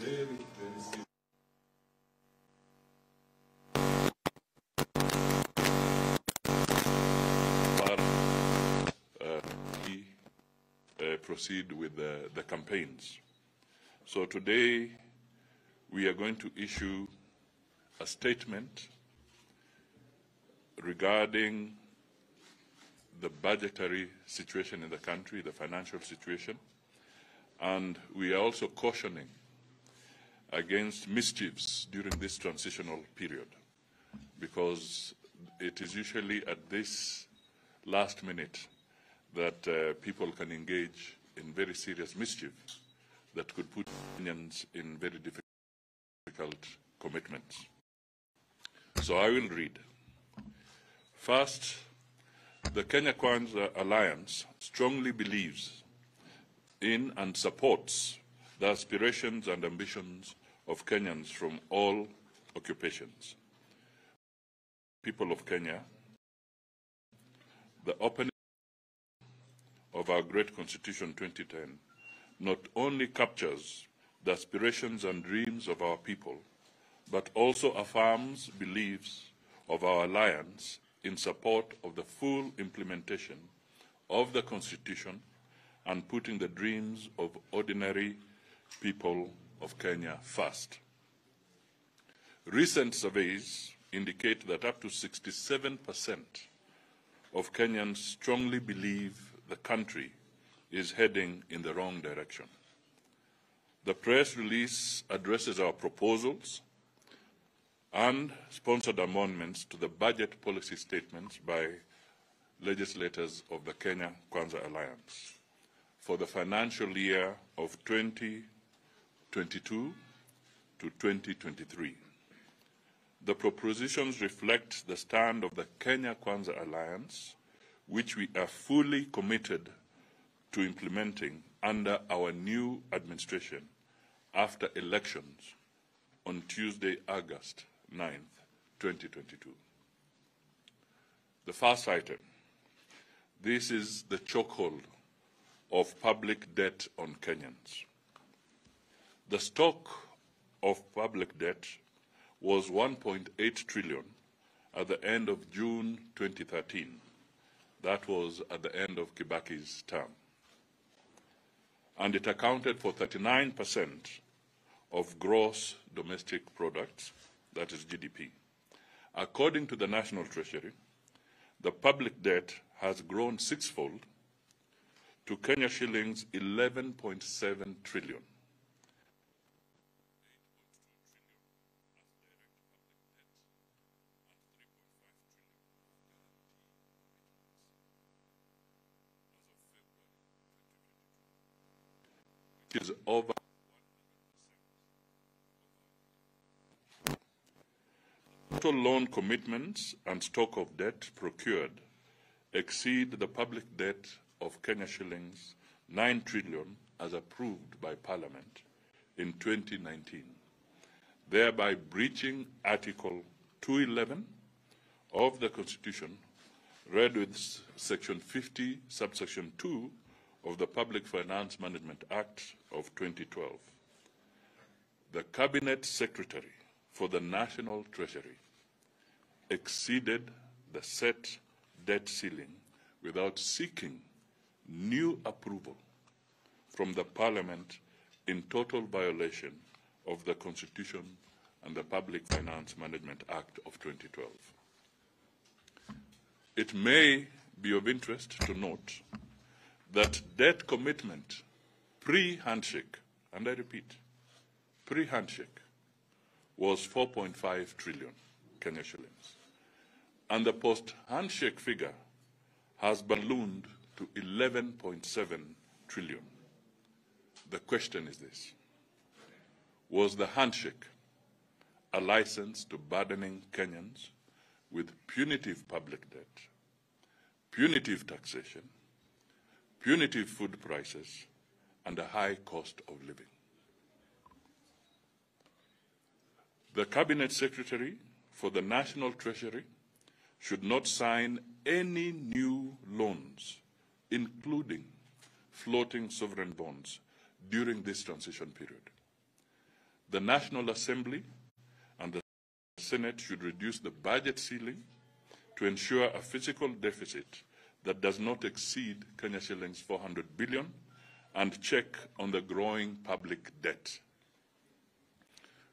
very, very serious. Proceed with the campaigns. So today we are going to issue a statement regarding the budgetary situation in the country, the financial situation, and we are also cautioning against mischiefs during this transitional period, because it is usually at this last minute that people can engage in very serious mischief that could put Kenyans in very difficult commitments. So I will read. First, the Kenya Kwanza Alliance strongly believes in and supports the aspirations and ambitions of Kenyans from all occupations. People of Kenya, the opening of our great Constitution 2010 not only captures the aspirations and dreams of our people, but also affirms beliefs of our alliance in support of the full implementation of the Constitution and putting the dreams of ordinary people of Kenya first. Recent surveys indicate that up to 67% of Kenyans strongly believe the country is heading in the wrong direction. The press release addresses our proposals and sponsored amendments to the budget policy statements by legislators of the Kenya Kwanza Alliance for the financial year of 2022 to 2023. The propositions reflect the stand of the Kenya Kwanza Alliance, which we are fully committed to implementing under our new administration after elections on Tuesday, August 9th, 2022. The first item. This is the chokehold of public debt on Kenyans. The stock of public debt was 1.8 trillion at the end of June 2013. That was at the end of Kibaki's term. And it accounted for 39% of gross domestic products, that is GDP. According to the National Treasury, the public debt has grown sixfold to Kenya shillings 11.7 trillion. Is over total loan commitments and stock of debt procured exceed the public debt of Kenya shillings 9 trillion as approved by Parliament in 2019, thereby breaching Article 211 of the Constitution, read with Section 50, subsection 2 of the Public Finance Management Act of 2012. The Cabinet Secretary for the National Treasury exceeded the set debt ceiling without seeking new approval from the Parliament, in total violation of the Constitution and the Public Finance Management Act of 2012. It may be of interest to note that debt commitment pre-handshake, and I repeat, pre-handshake, was 4.5 trillion Kenya shillings. And the post-handshake figure has ballooned to 11.7 trillion. The question is this: was the handshake a license to burdening Kenyans with punitive public debt, punitive taxation, punitive food prices, and a high cost of living? The Cabinet Secretary for the National Treasury should not sign any new loans, including floating sovereign bonds, during this transition period. The National Assembly and the Senate should reduce the budget ceiling to ensure a fiscal deficit that does not exceed Kenya shillings 400 billion and check on the growing public debt.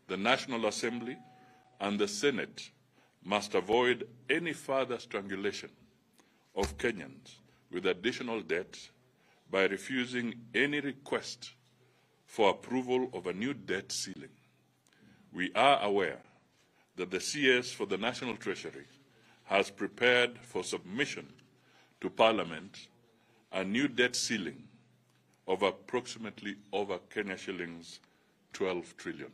The National Assembly and the Senate must avoid any further strangulation of Kenyans with additional debt by refusing any request for approval of a new debt ceiling. We are aware that the CS for the National Treasury has prepared for submission to Parliament a new debt ceiling of approximately over Kenya shillings 12 trillion.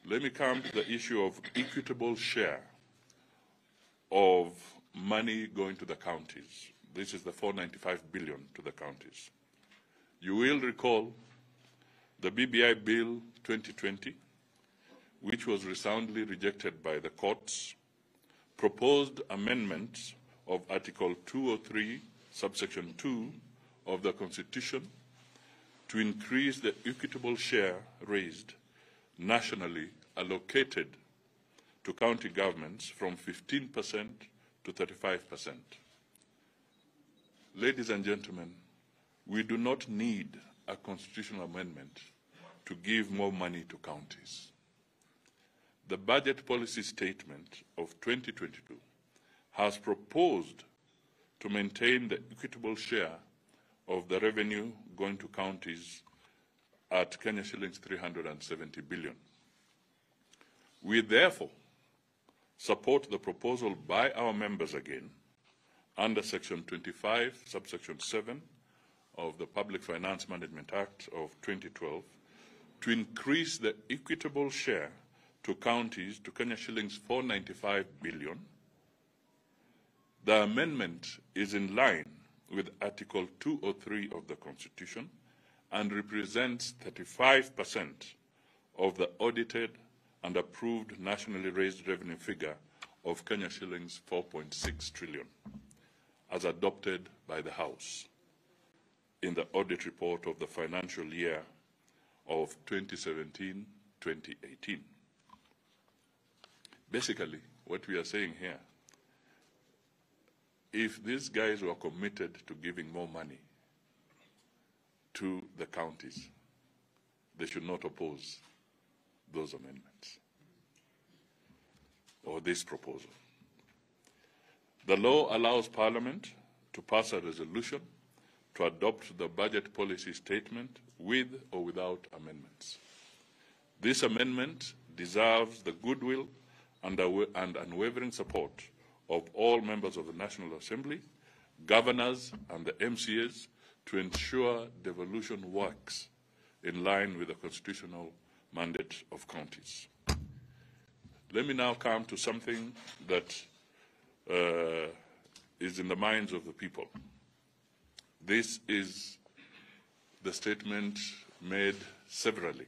Let me come to the issue of equitable share of money going to the counties. This is the 495 billion to the counties. You will recall the BBI Bill 2020, which was resoundly rejected by the courts, proposed amendments of Article 203, subsection 2 of the Constitution to increase the equitable share raised nationally allocated to county governments from 15% to 35%. Ladies and gentlemen, we do not need a constitutional amendment to give more money to counties. The budget policy statement of 2022 has proposed to maintain the equitable share of the revenue going to counties at Kenya shillings 370 billion. We therefore support the proposal by our members again under Section 25, subsection 7 of the Public Finance Management Act of 2012 to increase the equitable share to counties to Kenya shillings 495 billion. The amendment is in line with Article 203 of the Constitution and represents 35% of the audited and approved nationally raised revenue figure of Kenya shillings 4.6 trillion, as adopted by the House in the audit report of the financial year of 2017-2018. Basically, what we are saying here, if these guys were committed to giving more money to the counties, they should not oppose those amendments or this proposal. The law allows Parliament to pass a resolution to adopt the budget policy statement with or without amendments. This amendment deserves the goodwill and unwavering support of all members of the National Assembly, governors and the MCAs to ensure devolution works in line with the constitutional mandate of counties. Let me now come to something that is in the minds of the people. This is the statement made severally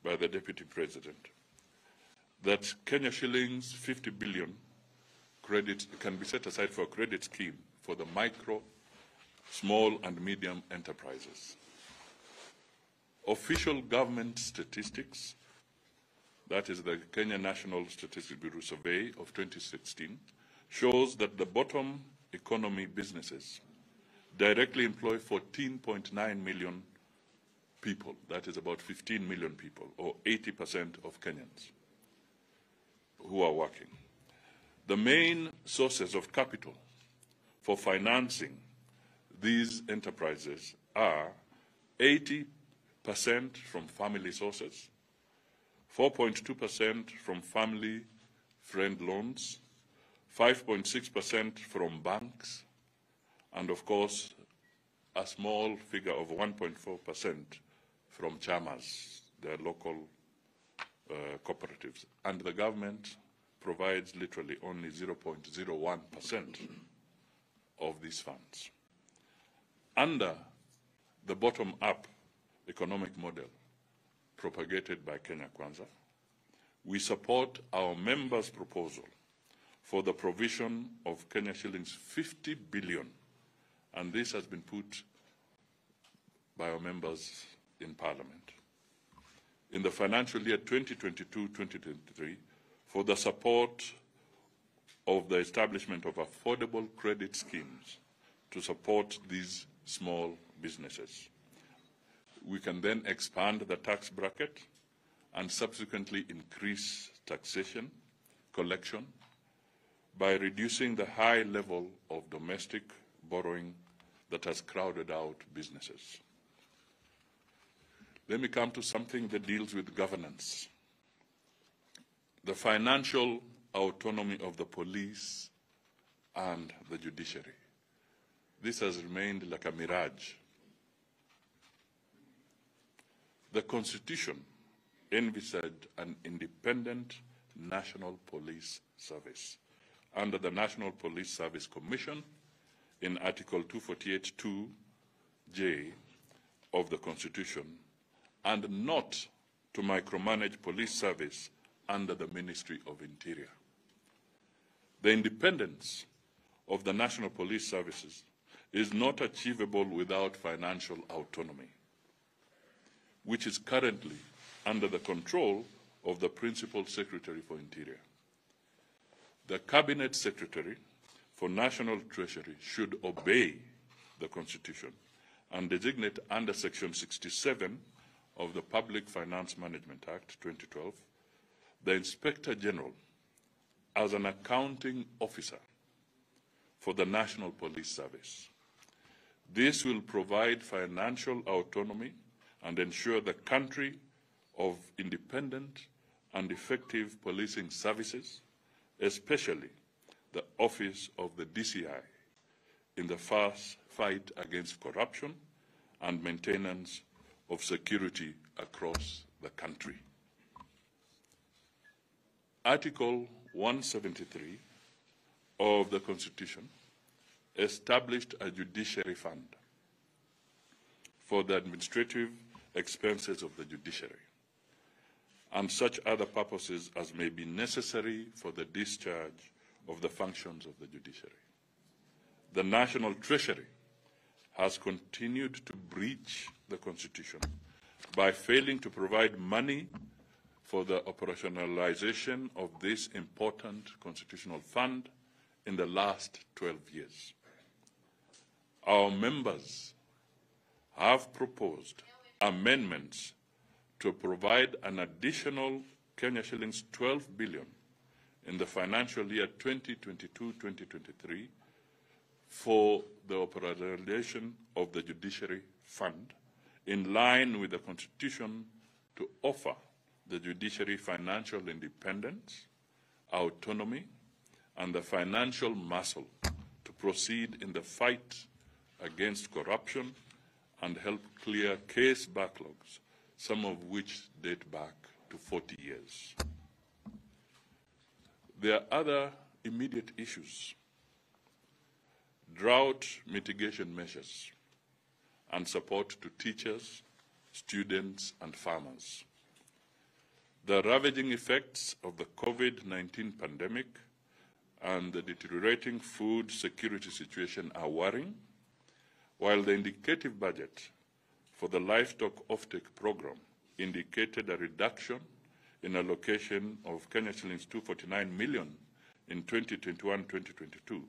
by the Deputy President, that Kenya shillings 50 billion credit can be set aside for a credit scheme for the micro, small and medium enterprises. Official government statistics, that is the Kenya National Statistics Bureau survey of 2016, shows that the bottom economy businesses directly employ 14.9 million people, that is about 15 million people, or 80% of Kenyans who are working. The main sources of capital for financing these enterprises are 80% from family sources, 4.2% from family friend loans, 5.6% from banks, and of course, a small figure of 1.4% from chamas, their local cooperatives. And the government provides literally only 0.01% of these funds. Under the bottom-up economic model propagated by Kenya Kwanza, we support our members' proposal for the provision of Kenya shillings 50 billion, and this has been put by our members in Parliament. in the financial year 2022-2023 for the support of the establishment of affordable credit schemes to support these small businesses. We can then expand the tax bracket and subsequently increase taxation collection by reducing the high level of domestic borrowing that has crowded out businesses. Let me come to something that deals with governance. The financial autonomy of the police and the judiciary. This has remained like a mirage. The Constitution envisaged an independent national police service under the National Police Service Commission in Article 248(2)J of the Constitution, and not to micromanage police service under the Ministry of Interior. The independence of the National Police Services is not achievable without financial autonomy, which is currently under the control of the Principal Secretary for Interior. The Cabinet Secretary for National Treasury should obey the Constitution and designate under Section 67 of the Public Finance Management Act 2012 the Inspector General as an accounting officer for the National Police Service. This will provide financial autonomy and ensure the country of independent and effective policing services, especially the Office of the DCI, in the fight against corruption and maintenance of security across the country. Article 173 of the Constitution established a judiciary fund for the administrative expenses of the judiciary and such other purposes as may be necessary for the discharge of the functions of the judiciary. The National Treasury has continued to breach the Constitution by failing to provide money for the operationalization of this important constitutional fund in the last 12 years. Our members have proposed amendments to provide an additional Kenya shillings 12 billion in the financial year 2022-2023 for the operationalization of the Judiciary Fund, in line with the Constitution, to offer the judiciary financial independence, autonomy, and the financial muscle to proceed in the fight against corruption and help clear case backlogs, some of which date back to 40 years. There are other immediate issues: drought mitigation measures and support to teachers, students, and farmers. The ravaging effects of the COVID-19 pandemic and the deteriorating food security situation are worrying, while the indicative budget for the livestock offtake program indicated a reduction in allocation of Kenya shillings 249 million in 2021-2022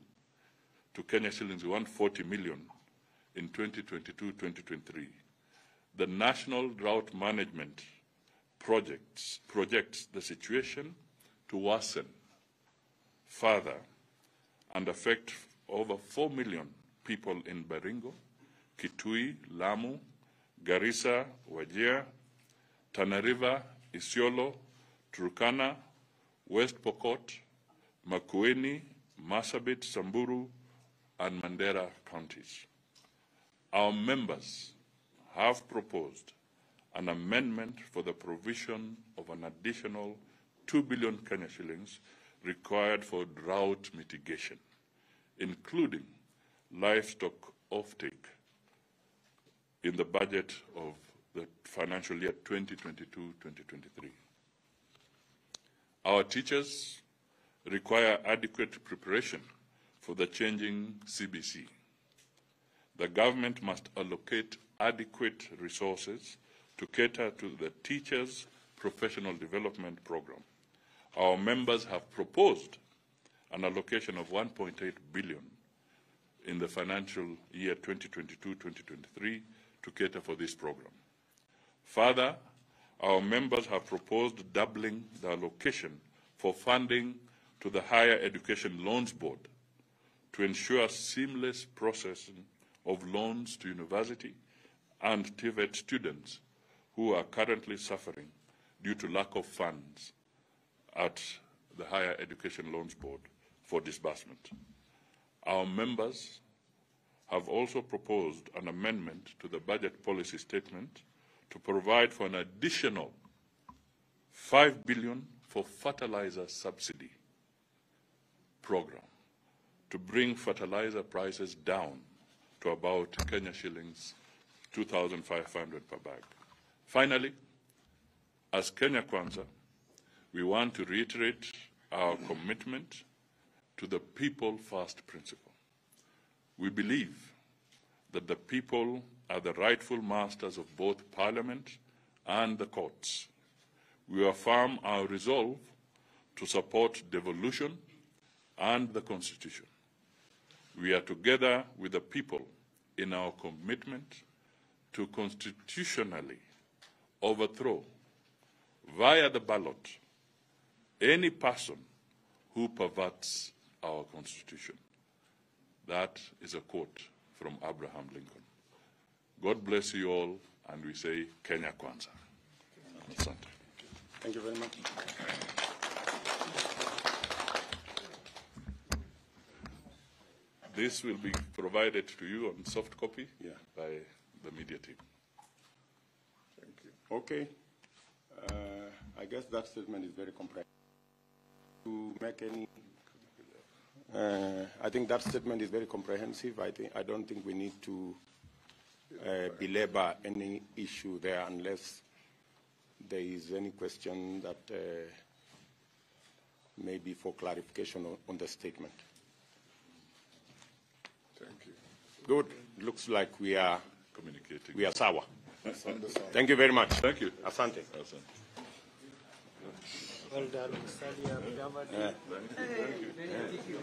to Kenya shillings 140 million in 2022-2023. The National Drought Management projects the situation to worsen further and affect over 4 million people in Baringo, Kitui, Lamu, Garissa, Wajir, Tana River, Isiolo, Turkana, West Pokot, Makueni, Marsabit, Samburu, and Mandera counties. Our members have proposed an amendment for the provision of an additional 2 billion Kenya shillings required for drought mitigation, including livestock offtake in the budget of the financial year 2022-2023. Our teachers require adequate preparation for the changing CBC. The government must allocate adequate resources to cater to the Teachers' Professional Development Program. Our members have proposed an allocation of 1.8 billion in the financial year 2022-2023 to cater for this program. Further, our members have proposed doubling the allocation for funding to the Higher Education Loans Board to ensure seamless processing of loans to university and TVET students who are currently suffering due to lack of funds at the Higher Education Loans Board for disbursement. Our members have also proposed an amendment to the budget policy statement to provide for an additional 5 billion for fertilizer subsidy program to bring fertilizer prices down to about Kenya shillings 2,500 per bag. Finally, as Kenya Kwanza, we want to reiterate our commitment to the people first principle. We believe that the people are the rightful masters of both Parliament and the courts. We affirm our resolve to support devolution and the Constitution. We are together with the people in our commitment to constitutionally overthrow via the ballot any person who perverts our Constitution. That is a quote from Abraham Lincoln. God bless you all, and we say Kenya Kwanza. Asante. Thank you very much. This will be provided to you on soft copy by the media team. Thank you. Okay. I guess that statement is very comprehensive. To make any, I think that statement is very comprehensive. I don't think we need to belabor any issue there unless there is any question that may be for clarification on the statement. Thank you. Good. Looks like we are communicating. We are sour. Thank you very much. Thank you. Asante. Asante. Well done, Mr. Thank you.